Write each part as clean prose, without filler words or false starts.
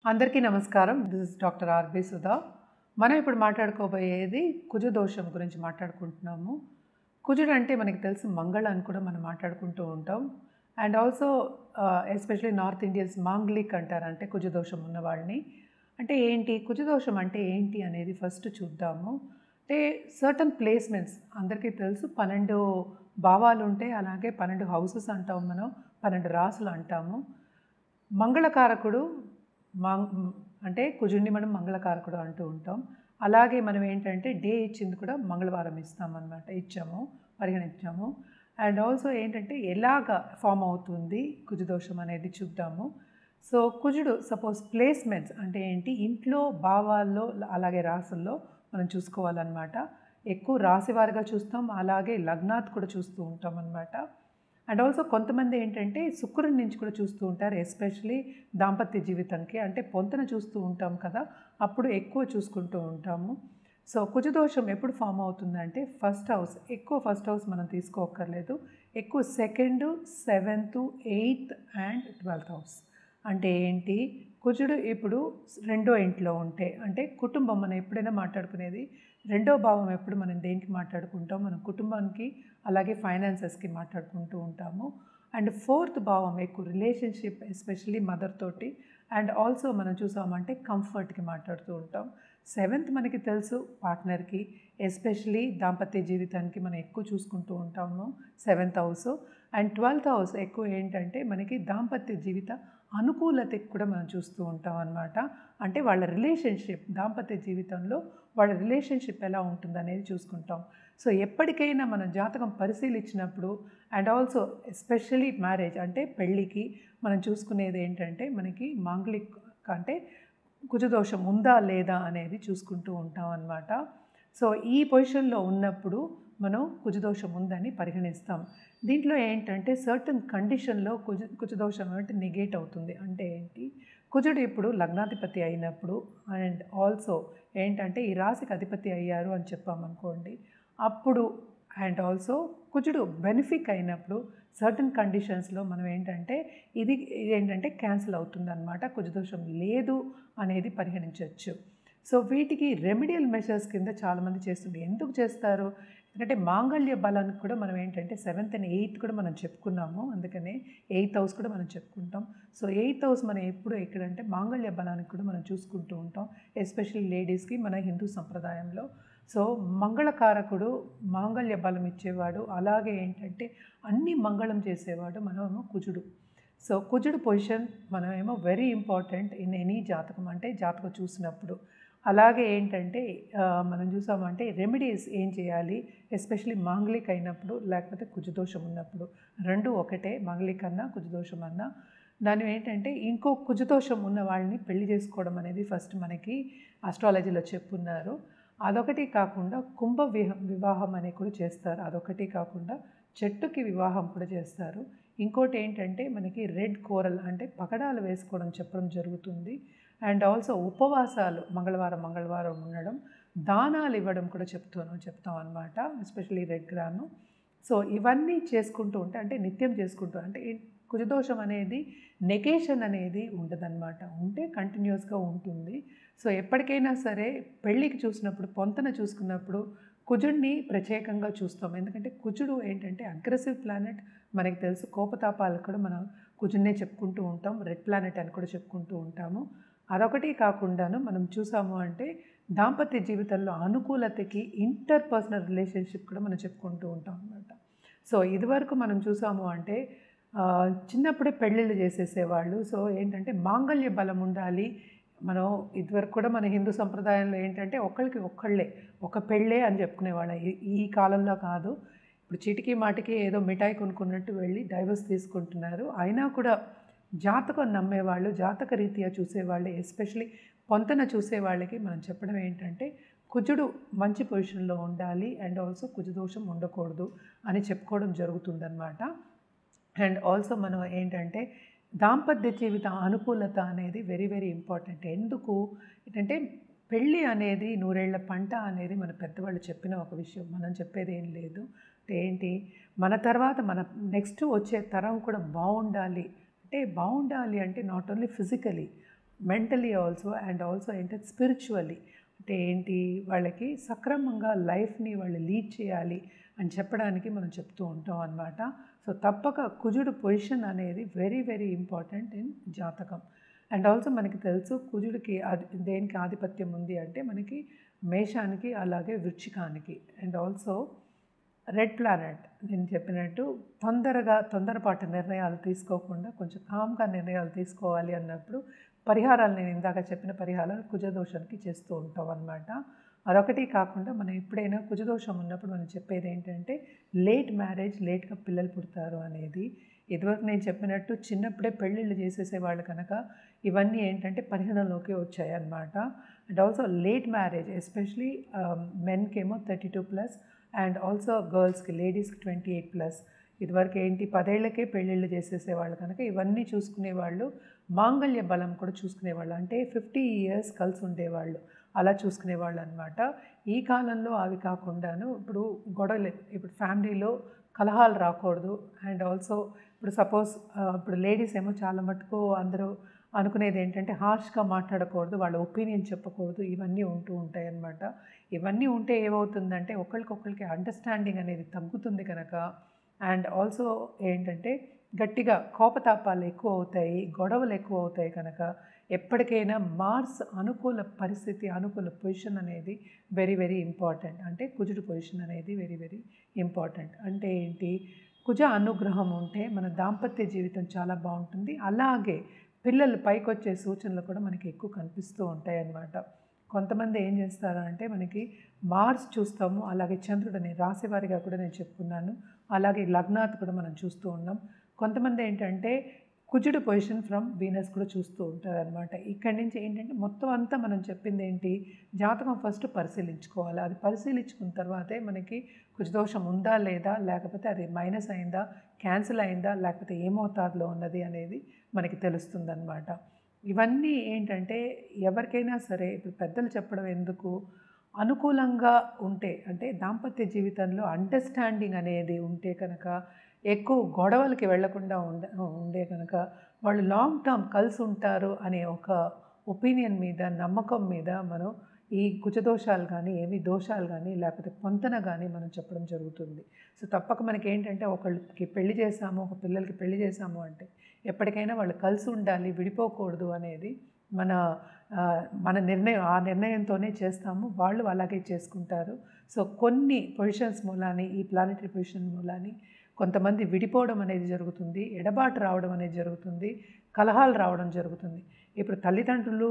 అందరికీ నమస్కారం. This is doctor R B Sudha. మనం ఇప్పుడు మాట్లాడుకోబోయేది కుజదోషం గురించి మాట్లాడుకుంటున్నాము. కుజుడు అంటే మనకి తెలుసు మంగళ అని కూడా మనం మాట్లాడుకుంటూ ఉంటాం. And also especially north Indians Manglik అంటారు, అంటే కుజదోషం ఉన్న వాళ్ళని. అంటే ఏంటి కుజదోషం అంటే ఏంటి అనేది ఫస్ట్ చూద్దాము. అంటే సర్టన్ ప్లేస్మెంట్స్ అందరికీ తెలుసు 12 భావాలు ఉంటాయి, అలాగే 12 హౌసెస్ అంటాం మనం, 12 రాసులు అంటాము. మంగళకారకుడు అంటే కుజుడిని మనం మంగళకారకుడు అంటూ ఉంటాం. అలాగే మనం ఏంటంటే డే ఇచ్చింది కూడా మంగళవారం ఇచ్చాము, పరిగణించాము. అండ్ ఆల్సో ఏంటంటే ఎలాగ ఫామ్ అవుతుంది కుజదోషం అనేది చూద్దాము. సో కుజుడు సపోజ్ ప్లేస్మెంట్స్ అంటే ఏంటి, ఇంట్లో భావాల్లో అలాగే రాసుల్లో మనం చూసుకోవాలన్నమాట. ఎక్కువ రాశివారిగా చూస్తాం, అలాగే లగ్నాత్ కూడా చూస్తూ ఉంటాం అన్నమాట. అండ్ ఆల్సో కొంతమంది ఏంటంటే శుక్రుడి నుంచి కూడా చూస్తూ ఉంటారు, ఎస్పెషలీ దాంపత్య జీవితానికి, అంటే పొంతన చూస్తూ ఉంటాం కదా, అప్పుడు ఎక్కువ చూసుకుంటూ ఉంటాము. సో కుజదోషం ఎప్పుడు ఫామ్ అవుతుందంటే ఫస్ట్ హౌస్ మనం తీసుకోక్కర్లేదు, ఎక్కువ 2nd, 7th, 8th and 12th house. అంటే ఏంటి, కుజుడు ఇప్పుడు 2వ ఇంట్లో ఉంటే, అంటే కుటుంబం మనం ఎప్పుడైనా మాట్లాడుకునేది 2వ భావం. ఎప్పుడు మనం దేనికి మాట్లాడుకుంటాం, మనం కుటుంబానికి అలాగే ఫైనాన్సెస్కి మాట్లాడుకుంటూ ఉంటాము. అండ్ 4th భావం ఎక్కువ రిలేషన్షిప్, ఎస్పెషల్లీ మదర్ తోటి. అండ్ ఆల్సో మనం చూసామంటే కంఫర్ట్కి మాట్లాడుతూ ఉంటాం. 7th మనకి తెలుసు పార్ట్నర్కి, ఎస్పెషలీ దాంపత్య జీవితానికి మనం ఎక్కువ చూసుకుంటూ ఉంటాము 7th house. And 12th house ఎక్కువ ఏంటంటే మనకి దాంపత్య జీవిత అనుకూలతకి కూడా మనం చూస్తూ ఉంటాం అన్నమాట. అంటే వాళ్ళ రిలేషన్షిప్, దాంపత్య జీవితంలో వాళ్ళ రిలేషన్షిప్ ఎలా ఉంటుందనేది చూసుకుంటాం. సో ఎప్పటికైనా మనం జాతకం పరిశీలించినప్పుడు అండ్ ఆల్సో ఎస్పెషలీ మ్యారేజ్ అంటే పెళ్ళికి మనం చూసుకునేది ఏంటంటే మనకి మాంగళిక్ అంటే కుజదోషం ఉందా లేదా అనేది చూసుకుంటూ ఉంటాం అన్నమాట. సో ఈ పొజిషన్లో ఉన్నప్పుడు మనం కుజదోషం ఉందని పరిగణిస్తాం. దీంట్లో ఏంటంటే సర్టన్ కండిషన్లో కుజదోషం అంటే నెగేట్ అవుతుంది. అంటే ఏంటి, కుజుడు ఇప్పుడు లగ్నాధిపతి అయినప్పుడు అండ్ ఆల్సో ఏంటంటే ఈ రాశికి అధిపతి అయ్యారు అని చెప్పామనుకోండి, అప్పుడు అండ్ ఆల్సో కుజుడు బెనిఫిక్ అయినప్పుడు సర్టన్ కండిషన్స్లో మనం ఏంటంటే ఇది ఏంటంటే క్యాన్సిల్ అవుతుంది అన్నమాట, కుజదోషం లేదు అనేది పరిగణించవచ్చు. సో వీటికి రెమెడియల్ మెషర్స్ కింద చాలామంది చేస్తుంది. ఎందుకు చేస్తారు, ఎందుకంటే మాంగళ్య బలానికి కూడా మనం ఏంటంటే 7th and 8th కూడా మనం చెప్పుకున్నాము, అందుకనే 8th హౌస్ కూడా మనం చెప్పుకుంటాం. సో 8th హౌస్ మనం ఎప్పుడు ఎక్కడంటే మాంగళ్య బలానికి కూడా మనం చూసుకుంటూ ఉంటాం, ఎస్పెషల్లీ లేడీస్కి మన హిందూ సంప్రదాయంలో. సో మంగళకారకుడు మాంగళ్య బలం ఇచ్చేవాడు, అలాగే ఏంటంటే అన్ని మంగళం చేసేవాడు మనమేమో కుజుడు. సో కుజుడు పొజిషన్ మనమేమో వెరీ ఇంపార్టెంట్ ఇన్ ఎనీ జాతకం, అంటే జాతకం చూసినప్పుడు. అలాగే ఏంటంటే మనం చూసామంటే రెమెడీస్ ఏం చేయాలి, ఎస్పెషలీ మాంగళిక్ అయినప్పుడు లేకపోతే కుజదోషం ఉన్నప్పుడు, రెండు ఒకటే, మాంగళిక్ అన్నా కుజదోషం అన్నా. దాని ఏంటంటే ఇంకో కుజదోషం ఉన్న వాళ్ళని పెళ్లి చేసుకోవడం అనేది ఫస్ట్ మనకి ఆస్ట్రాలజీలో చెప్పున్నారు. అదొకటి కాకుండా వివాహం అనేది కూడా చేస్తారు, అదొకటి కాకుండా చెట్టుకి వివాహం కూడా చేస్తారు. ఇంకోటి ఏంటంటే మనకి రెడ్ కోరల్ అంటే పగడాలు వేసుకోవడం చెప్పడం జరుగుతుంది. అండ్ ఆల్సో ఉపవాసాలు మంగళవారం ఉండడం, దానాలు ఇవ్వడం కూడా చెప్తాం అన్నమాట, ఎస్పెషలీ రెడ్ గ్రాము. సో ఇవన్నీ చేసుకుంటూ ఉంటే, అంటే నిత్యం చేసుకుంటూ, అంటే కుజదోషం అనేది నెగేషన్ అనేది ఉండదన్నమాట, ఉంటే కంటిన్యూస్గా ఉంటుంది. సో ఎప్పటికైనా సరే పెళ్ళికి చూసినప్పుడు, పొంతన చూసుకున్నప్పుడు కుజుడిని ప్రత్యేకంగా చూస్తాం. ఎందుకంటే కుజుడు ఏంటంటే అగ్రెసివ్ ప్లానెట్, మనకి తెలుసు. కోపతాపాలకు కూడా మనం కుజుడినే చెప్పుకుంటూ ఉంటాం, రెడ్ ప్లానెట్ అని కూడా చెప్పుకుంటూ ఉంటాము. అదొకటి కాకుండాను మనం చూసాము అంటే దాంపత్య జీవితంలో అనుకూలతకి ఇంటర్పర్సనల్ రిలేషన్షిప్ కూడా మనం చెప్పుకుంటూ ఉంటాం అన్నమాట. సో ఇదివరకు మనం చూసాము అంటే చిన్నప్పుడే పెళ్ళిళ్ళు చేసేసేవాళ్ళు. సో ఏంటంటే మాంగళ్య బలం ఉండాలి. మనం ఇదివరకు కూడా మన హిందూ సంప్రదాయంలో ఏంటంటే ఒకళ్ళకి ఒక్కళ్ళే ఒక పెళ్ళే అని చెప్పుకునేవాళ్ళం. ఈ కాలంలో కాదు, ఇప్పుడు చీటికి మాటికి ఏదో మిఠాయి కొనుక్కున్నట్టు వెళ్ళి డైవర్స్ తీసుకుంటున్నారు. అయినా కూడా జాతకం నమ్మేవాళ్ళు, జాతక రీత్యా చూసేవాళ్ళు, ఎస్పెషలీ పొంతన చూసే వాళ్ళకి మనం చెప్పడం ఏంటంటే కుజుడు మంచి పొజిషన్లో ఉండాలి అండ్ ఆల్సో కుజదోషం ఉండకూడదు అని చెప్పుకోవడం జరుగుతుందన్నమాట. అండ్ ఆల్సో మనం ఏంటంటే దాంపత్య జీవిత అనుకూలత అనేది వెరీ వెరీ ఇంపార్టెంట్. ఎందుకు ఏంటంటే పెళ్ళి అనేది నూరేళ్ల పంట అనేది మన పెద్దవాళ్ళు చెప్పిన ఒక విషయం, మనం చెప్పేది ఏం లేదు. ఏంటి, మన తర్వాత మన నెక్స్ట్ వచ్చే తరం కూడా బాగుండాలి. అంటే బాగుండాలి అంటే not only physically, mentally also and also ఏంటంటే స్పిరిచువల్లీ, అంటే ఏంటి వాళ్ళకి సక్రమంగా లైఫ్ని వాళ్ళు లీడ్ చేయాలి అని చెప్పడానికి మనం చెప్తూ ఉంటాం అన్నమాట. సో తప్పక కుజుడు పొజిషన్ అనేది వెరీ వెరీ ఇంపార్టెంట్ ఇన్ జాతకం. అండ్ ఆల్సో మనకి తెలుసు కుజుడికి దేనికి ఆధిపత్యం ఉంది అంటే మనకి మేషానికి అలాగే వృశ్చికానికి. అండ్ ఆల్సో రెడ్ ప్లానెట్, నేను చెప్పినట్టు తొందరపాటు నిర్ణయాలు తీసుకోకుండా కొంచెం కామ్గా నిర్ణయాలు తీసుకోవాలి అన్నప్పుడు పరిహారాలు, నేను ఇందాక చెప్పిన పరిహారాలు కుజదోషానికి చేస్తూ ఉంటాం అన్నమాట. అదొకటి కాకుండా మనం ఎప్పుడైనా కుజదోషం ఉన్నప్పుడు మనం చెప్పేది ఏంటంటే లేట్ మ్యారేజ్, లేట్గా పిల్లలు పుడతారు అనేది. ఇదివరకు నేను చెప్పినట్టు చిన్నప్పుడే పెళ్ళిళ్ళు చేసేసేవాళ్ళు కనుక ఇవన్నీ ఏంటంటే పరిగణలోకి వచ్చాయి అన్నమాట. And also late marriage especially మెన్కేమో 32+ అండ్ ఆల్సో గర్ల్స్కి, లేడీస్కి 28+. ఇదివరకు ఏంటి 10 ఏళ్ళకే పెళ్ళిళ్ళు చేసేసేవాళ్ళు కనుక ఇవన్నీ చూసుకునేవాళ్ళు. మాంగళ్య బలం కూడా చూసుకునేవాళ్ళు, అంటే 50 years కలిసి ఉండేవాళ్ళు, అలా చూసుకునేవాళ్ళు అనమాట. ఈ కాలంలో అవి కాకుండాను ఇప్పుడు గొడవలు, ఇప్పుడు ఫ్యామిలీలో కలహాలు రాకూడదు. అండ్ ఆల్సో ఇప్పుడు సపోజ్ ఇప్పుడు లేడీస్ ఏమో చాలా మటుకు అందరూ అనుకునేది ఏంటంటే హార్ష్గా మాట్లాడకూడదు, వాళ్ళ ఒపీనియన్ చెప్పకూడదు, ఇవన్నీ ఉంటూ ఉంటాయి అన్నమాట. ఇవన్నీ ఉంటే ఏమవుతుందంటే ఒకరికొకరికి అండర్స్టాండింగ్ అనేది తగ్గుతుంది కనుక. అండ్ ఆల్సో ఏంటంటే గట్టిగా కోపతాపాలు ఎక్కువ అవుతాయి, గొడవలు ఎక్కువ అవుతాయి కనుక ఎప్పటికైనా మార్స్ అనుకూల పరిస్థితి, అనుకూల పొజిషన్ అనేది వెరీ వెరీ ఇంపార్టెంట్. అంటే కుజుడు పొజిషన్ అనేది వెరీ వెరీ ఇంపార్టెంట్. అంటే ఏంటి, కుజ అనుగ్రహం ఉంటే మన దాంపత్య జీవితం చాలా బాగుంటుంది. అలాగే పిల్లలు పైకి వచ్చే సూచనలు కూడా మనకి ఎక్కువ కనిపిస్తూ ఉంటాయి అన్నమాట. కొంతమంది ఏం చేస్తారు అంటే మనకి మార్స్ చూస్తాము, అలాగే చంద్రుడిని రాశివారిగా కూడా నేను చెప్పుకున్నాను, అలాగే లగ్నాత్ కూడా మనం చూస్తూ ఉన్నాం. కొంతమంది ఏంటంటే కుజుడు పొజిషన్ ఫ్రమ్ వీనస్ కూడా చూస్తూ ఉంటారు అనమాట. ఇక్కడి నుంచి ఏంటంటే మొత్తం అంతా మనం చెప్పింది ఏంటి, జాతకం ఫస్ట్ పరిశీలించుకోవాలి. అది పరిశీలించుకున్న తర్వాతే మనకి కుజదోషం ఉందా లేదా, లేకపోతే అది మైనస్ అయిందా, క్యాన్సిల్ అయిందా, లేకపోతే ఏ మోతాదులో ఉన్నది అనేది మనకి తెలుస్తుంది అనమాట. ఇవన్నీ ఏంటంటే ఎవరికైనా సరే ఇప్పుడు పెద్దలు చెప్పడం ఎందుకు, అనుకూలంగా ఉంటే అంటే దాంపత్య జీవితంలో అండర్స్టాండింగ్ అనేది ఉంటే కనుక, ఎక్కువ గొడవలకి వెళ్లకుండా ఉండే కనుక వాళ్ళు లాంగ్ టర్మ్ కలిసి ఉంటారు అనే ఒక ఒపీనియన్ మీద, నమ్మకం మీద మనం ఈ కుజదోషాలు కానీ, ఏమి దోషాలు కానీ, లేకపోతే పొంతన కానీ మనం చెప్పడం జరుగుతుంది. సో తప్పక మనకి ఏంటంటే ఒకళ్ళకి పెళ్లి చేసాము, ఒక పిల్లలకి పెళ్లి చేసాము అంటే ఎప్పటికైనా వాళ్ళు కలిసి ఉండాలి, విడిపోకూడదు అనేది మన మన నిర్ణయం. ఆ నిర్ణయంతోనే చేస్తాము, వాళ్ళు అలాగే చేసుకుంటారు. సో కొన్ని పొజిషన్స్ మూలాని, ఈ ప్లానెటరీ పొజిషన్ మూలాని కొంతమంది విడిపోవడం అనేది జరుగుతుంది, ఎడబాటు రావడం అనేది జరుగుతుంది, కలహాలు రావడం జరుగుతుంది. ఇప్పుడు తల్లిదండ్రులు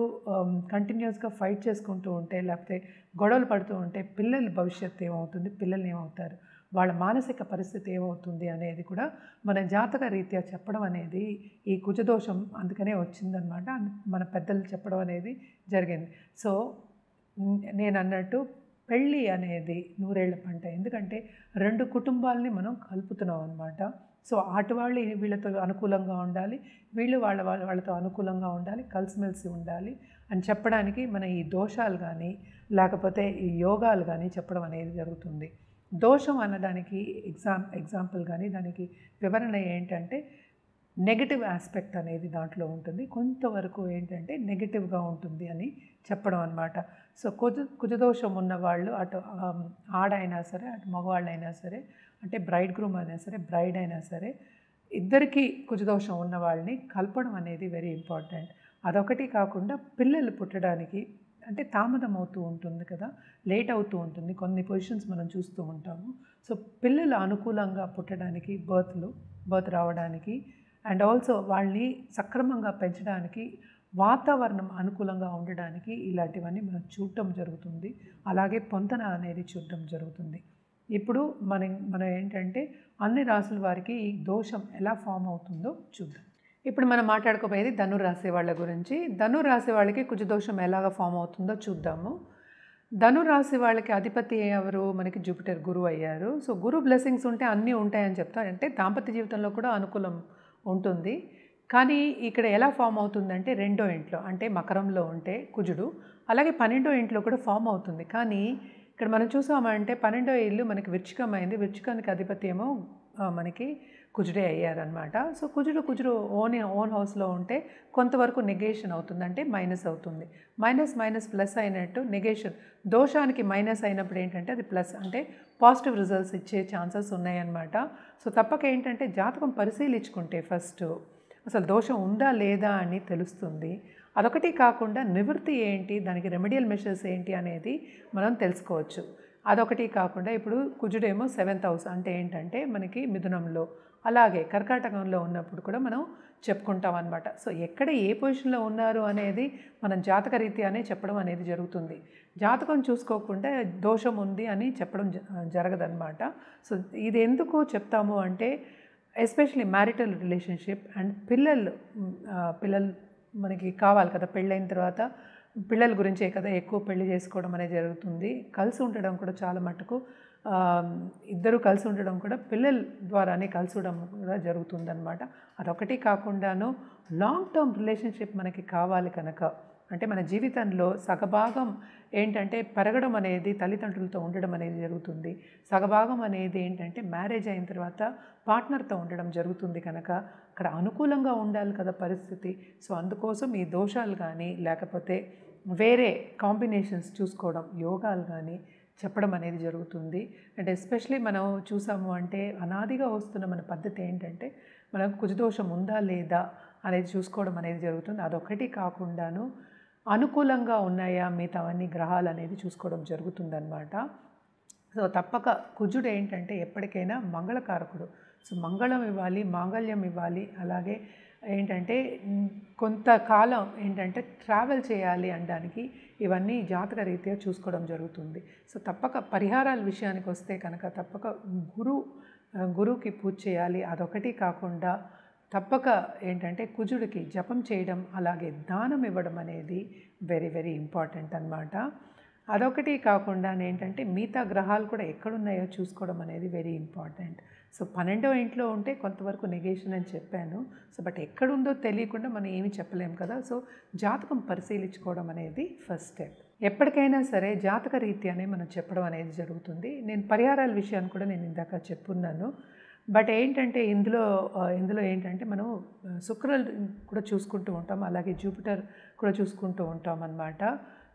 కంటిన్యూస్గా ఫైట్ చేసుకుంటూ ఉంటే, లేకపోతే గొడవలు పడుతూ ఉంటే పిల్లల భవిష్యత్తు ఏమవుతుంది, పిల్లలు ఏమవుతారు, వాళ్ళ మానసిక పరిస్థితి ఏమవుతుంది అనేది కూడా మన జాతక రీత్యా చెప్పడం అనేది ఈ కుజదోషం అందుకనే వచ్చిందనమాట. మన పెద్దలు చెప్పడం అనేది జరిగింది. సో నేను అన్నట్టు పెళ్ళి అనేది నూరేళ్ల పంట, ఎందుకంటే రెండు కుటుంబాలని మనం కలుపుతున్నాం అనమాట. సో అటు వాళ్ళు వీళ్ళతో అనుకూలంగా ఉండాలి, వీళ్ళు వాళ్ళతో అనుకూలంగా ఉండాలి, కలిసిమెలిసి ఉండాలి అని చెప్పడానికి మన ఈ దోషాలు కానీ, లేకపోతే ఈ యోగాలు కానీ చెప్పడం అనేది జరుగుతుంది. దోషం అనడానికి ఎగ్జాంపుల్ కానీ దానికి వివరణ ఏంటంటే నెగటివ్ ఆస్పెక్ట్ అనేది దాంట్లో ఉంటుంది, కొంతవరకు ఏంటంటే నెగటివ్గా ఉంటుంది అని చెప్పడం అనమాట. సో కుజదోషం ఉన్నవాళ్ళు అటు ఆడైనా సరే, అటు మగవాళ్ళైనా సరే, అంటే బ్రైడ్ గ్రూమ్ అయినా సరే, బ్రైడ్ అయినా సరే, ఇద్దరికీ కుజదోషం ఉన్న వాళ్ళని కలపడం అనేది వెరీ ఇంపార్టెంట్. అదొకటి కాకుండా పిల్లలు పుట్టడానికి అంటే తామదం అవుతూ ఉంటుంది కదా, లేట్ అవుతూ ఉంటుంది, కొన్ని పొజిషన్స్ మనం చూస్తూ ఉంటాము. సో పిల్లలు అనుకూలంగా పుట్టడానికి, బర్త్ రావడానికి, అండ్ ఆల్సో వాళ్ళని సక్రమంగా పెంచడానికి, వాతావరణం అనుకూలంగా ఉండడానికి ఇలాంటివన్నీ మనం చూడటం జరుగుతుంది. అలాగే పొంతన అనేది చూడటం జరుగుతుంది. ఇప్పుడు మనం ఏంటంటే అన్ని రాసుల వారికి ఈ దోషం ఎలా ఫామ్ అవుతుందో చూద్దాం. ఇప్పుడు మనం మాట్లాడుకోబోయేది ధనురాశి వాళ్ళ గురించి. ధనురాశి వాళ్ళకి కుజదోషం ఎలాగ ఫామ్ అవుతుందో చూద్దాము. ధనురాశి వాళ్ళకి అధిపతి ఎవరు, మనకి జూపిటర్ గురువు అయ్యారు. సో గురు బ్లెస్సింగ్స్ ఉంటే అన్నీ ఉంటాయని చెప్తారు, అంటే దాంపత్య జీవితంలో కూడా అనుకూలం ఉంటుంది. కానీ ఇక్కడ ఎలా ఫామ్ అవుతుందంటే రెండో ఇంట్లో, అంటే మకరంలో ఉంటే కుజుడు, అలాగే 12వ ఇంట్లో కూడా ఫామ్ అవుతుంది. కానీ ఇక్కడ మనం చూసామంటే 12వ ఇల్లు మనకి వృశ్చికం అయింది, వృశ్చికానికి అధిపతి ఏమో మనకి కుజుడే అయ్యారనమాట. సో కుజుడు ఓన్ హౌస్లో ఉంటే కొంతవరకు నెగేషన్ అవుతుంది, అంటే మైనస్ అవుతుంది. మైనస్ మైనస్ ప్లస్ అయినట్టు నెగేషన్, దోషానికి మైనస్ అయినప్పుడు ఏంటంటే అది ప్లస్, అంటే పాజిటివ్ రిజల్ట్స్ ఇచ్చే ఛాన్సెస్ ఉన్నాయన్నమాట. సో తప్పక ఏంటంటే జాతకం పరిశీలించుకుంటే ఫస్ట్ అసలు దోషం ఉందా లేదా అని తెలుస్తుంది. అదొకటి కాకుండా నివృత్తి ఏంటి, దానికి రెమెడియల్ మెషర్స్ ఏంటి అనేది మనం తెలుసుకోవచ్చు. అదొకటి కాకుండా ఇప్పుడు కుజుడేమో 7th హౌస్ అంటే ఏంటంటే మనకి మిథునంలో, అలాగే కర్కాటకంలో ఉన్నప్పుడు కూడా మనం చెప్పుకుంటాం అనమాట. సో ఎక్కడ ఏ పొజిషన్లో ఉన్నారు అనేది మనం జాతక రీత్యానే చెప్పడం అనేది జరుగుతుంది. జాతకం చూసుకోకుండా దోషం ఉంది అని చెప్పడం జరగదన్నమాట. సో ఇది ఎందుకు చెప్తాము అంటే ఎస్పెషలీ మ్యారిటల్ రిలేషన్షిప్ అండ్ పిల్లలు మనకి కావాలి కదా, పెళ్ళైన తర్వాత పిల్లల గురించే కదా ఎక్కువ పెళ్లి చేసుకోవడం అనేది జరుగుతుంది. కలిసి ఉండడం కూడా చాలా మటుకు ఇద్దరు కలిసి ఉండడం కూడా పిల్లల ద్వారానే కలిసి ఉండడం కూడా జరుగుతుందన్నమాట. అదొకటి కాకుండాను లాంగ్ టర్మ్ రిలేషన్షిప్ మనకి కావాలి కనుక, అంటే మన జీవితంలో సగభాగం ఏంటంటే పెరగడం అనేది తల్లిదండ్రులతో ఉండడం అనేది జరుగుతుంది, సగభాగం అనేది ఏంటంటే మ్యారేజ్ అయిన తర్వాత పార్ట్నర్తో ఉండడం జరుగుతుంది కనుక అక్కడ అనుకూలంగా ఉండాలి కదా పరిస్థితి. సో అందుకోసం ఈ దోషాలు కానీ లేకపోతే వేరే కాంబినేషన్స్ చూసుకోవడం, యోగాలు కానీ చెప్పడం అనేది జరుగుతుంది. అండ్ ఎస్పెషలీ మనం చూసాము అంటే అనాదిగా వస్తున్న మన పద్ధతి ఏంటంటే మనకు కుజదోషం ఉందా లేదా అనేది చూసుకోవడం అనేది జరుగుతుంది. అదొకటి కాకుండాను అనుకూలంగా ఉన్నాయా మిగతావన్నీ గ్రహాలు అనేది చూసుకోవడం జరుగుతుందన్నమాట. సో తప్పక కుజుడు ఏంటంటే ఎప్పటికైనా మంగళకారకుడు. సో మంగళం ఇవ్వాలి, మాంగళ్యం ఇవ్వాలి, అలాగే ఏంటంటే కొంతకాలం ఏంటంటే ట్రావెల్ చేయాలి అనడానికి ఇవన్నీ జాతక రీత్యా చూసుకోవడం జరుగుతుంది. సో తప్పక పరిహారాల విషయానికి వస్తే కనుక తప్పక గురువుకి పూజ చేయాలి. అదొకటి కాకుండా తప్పక ఏంటంటే కుజుడికి జపం చేయడం, అలాగే దానం ఇవ్వడం అనేది వెరీ వెరీ ఇంపార్టెంట్ అన్నమాట. అదొకటి కాకుండా ఏంటంటే మిగతా గ్రహాలు కూడా ఎక్కడున్నాయో చూసుకోవడం అనేది వెరీ ఇంపార్టెంట్. సో 12వ ఇంట్లో ఉంటే కొంతవరకు నెగేషన్ అని చెప్పాను. సో బట్ ఎక్కడుందో తెలియకుండా మనం ఏమి చెప్పలేము కదా. సో జాతకం పరిశీలించుకోవడం అనేది ఫస్ట్ స్టెప్. ఎప్పటికైనా సరే జాతక రీత్యానే మనం చెప్పడం అనేది జరుగుతుంది. నేను పరిహారాల విషయాన్ని కూడా నేను ఇందాక చెప్పున్నాను. బట్ ఏంటంటే ఇందులో ఏంటంటే మనం శుక్రుడు కూడా చూసుకుంటూ ఉంటాం, అలాగే జూపిటర్ కూడా చూసుకుంటూ ఉంటాం అన్నమాట.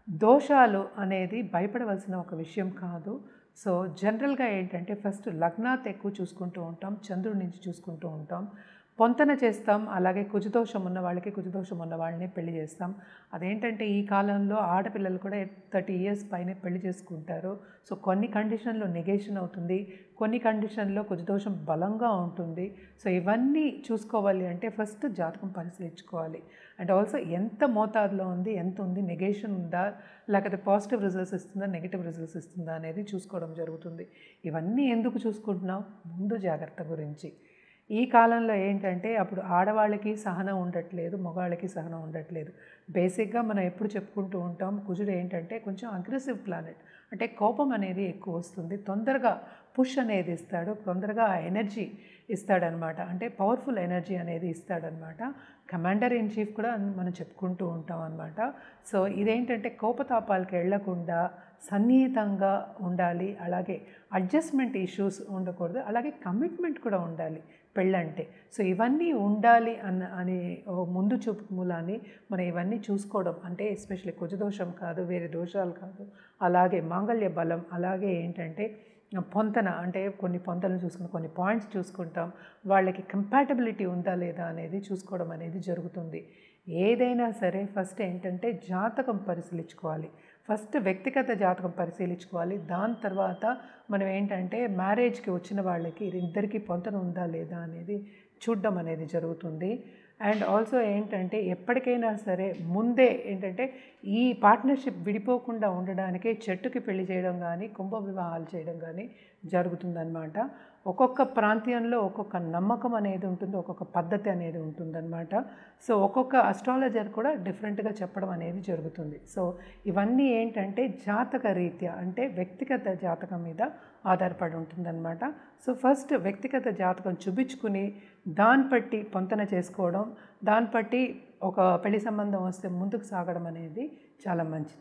దోషాలు అనేది భయపడవలసిన ఒక విషయం కాదు. సో జనరల్గా ఏంటంటే ఫస్ట్ లగ్నాత్ ఎక్కువ చూసుకుంటూ ఉంటాం, చంద్రుడి నుంచి చూసుకుంటూ ఉంటాం, పొంతన చేస్తాం, అలాగే కుజదోషం ఉన్న వాళ్ళకి కుజదోషం ఉన్న వాళ్ళని పెళ్లి చేస్తాం. అదేంటంటే ఈ కాలంలో ఆడపిల్లలు కూడా 30 years పైనే పెళ్లి చేసుకుంటారు. సో కొన్ని కండిషన్లో నెగేషన్ అవుతుంది, కొన్ని కండిషన్లో కుజదోషం బలంగా ఉంటుంది. సో ఇవన్నీ చూసుకోవాలి అంటే ఫస్ట్ జాతకం పరిశీలించుకోవాలి. అండ్ ఆల్సో ఎంత మోతాదులో ఉంది, ఎంత ఉంది, నెగేషన్ ఉందా, లేకపోతే పాజిటివ్ రిజల్ట్స్ ఇస్తుందా, నెగిటివ్ రిజల్ట్స్ ఇస్తుందా అనేది చూసుకోవడం జరుగుతుంది. ఇవన్నీ ఎందుకు చూసుకుంటున్నాం, ముందు జాగ్రత్త గురించి. ఈ కాలంలో ఏంటంటే అప్పుడు ఆడవాళ్ళకి సహనం ఉండట్లేదు, మగవాళ్ళకి సహనం ఉండట్లేదు. బేసిక్గా మనం ఎప్పుడు చెప్పుకుంటూ ఉంటాం కుజుడు ఏంటంటే కొంచెం అగ్రెసివ్ ప్లానెట్, అంటే కోపం అనేది ఎక్కువ వస్తుంది, తొందరగా పుష్ అనేది ఇస్తాడు, తొందరగా ఎనర్జీ ఇస్తాడనమాట, అంటే పవర్ఫుల్ ఎనర్జీ అనేది ఇస్తాడనమాట. కమాండర్ ఇన్ చీఫ్ కూడా మనం చెప్పుకుంటూ ఉంటాం అనమాట. సో ఇదేంటంటే కోపతాపాలకు వెళ్లకుండా సన్నిహితంగా ఉండాలి, అలాగే అడ్జస్ట్మెంట్ ఇష్యూస్ ఉండకూడదు, అలాగే కమిట్మెంట్ కూడా ఉండాలి పెళ్ళంటే. సో ఇవన్నీ ఉండాలి అని ముందు చూపు మూలాన్ని మనం ఇవన్నీ చూసుకోవడం, అంటే ఎస్పెషల్లీ కుజదోషం కాదు, వేరే దోషాలు కాదు, అలాగే మాంగళ్య బలం, అలాగే ఏంటంటే పొంతన, అంటే కొన్ని పొంతనలు చూసుకుని కొన్ని పాయింట్స్ చూసుకుంటాం, వాళ్ళకి కంపాటబిలిటీ ఉందా లేదా అనేది చూసుకోవడం అనేది జరుగుతుంది. ఏదైనా సరే ఫస్ట్ ఏంటంటే జాతకం పరిశీలించుకోవాలి, ఫస్ట్ వ్యక్తిగత జాతకం పరిశీలించుకోవాలి. దాని తర్వాత మనం ఏంటంటే మ్యారేజ్కి వచ్చిన వాళ్ళకి ఇద్దరికి పొంతన ఉందా లేదా అనేది చూడడం అనేది జరుగుతుంది. అండ్ ఆల్సో ఏంటంటే ఎప్పటికైనా సరే ముందే ఏంటంటే ఈ పార్ట్నర్షిప్ విడిపోకుండా ఉండడానికే చెట్టుకి పెళ్లి చేయడం కానీ కుంభ వివాహాలు చేయడం కానీ జరుగుతుందన్నమాట. ఒక్కొక్క ప్రాంతంలో ఒక్కొక్క నమ్మకం అనేది ఉంటుంది, ఒక్కొక్క పద్ధతి అనేది ఉంటుందన్నమాట. సో ఒక్కొక్క అస్ట్రాలజర్ కూడా డిఫరెంట్గా చెప్పడం అనేది జరుగుతుంది. సో ఇవన్నీ ఏంటంటే జాతక రీత్యా, అంటే వ్యక్తిగత జాతకం మీద ఆధారపడి ఉంటుందన్నమాట. సో ఫస్ట్ వ్యక్తిగత జాతకం చూపించుకుని దాన్ని బట్టి పొంతన చేసుకోవడం, దాన్ని బట్టి ఒక పెళ్లి సంబంధం వస్తే ముందుకు సాగడం అనేది చాలా మంచిది.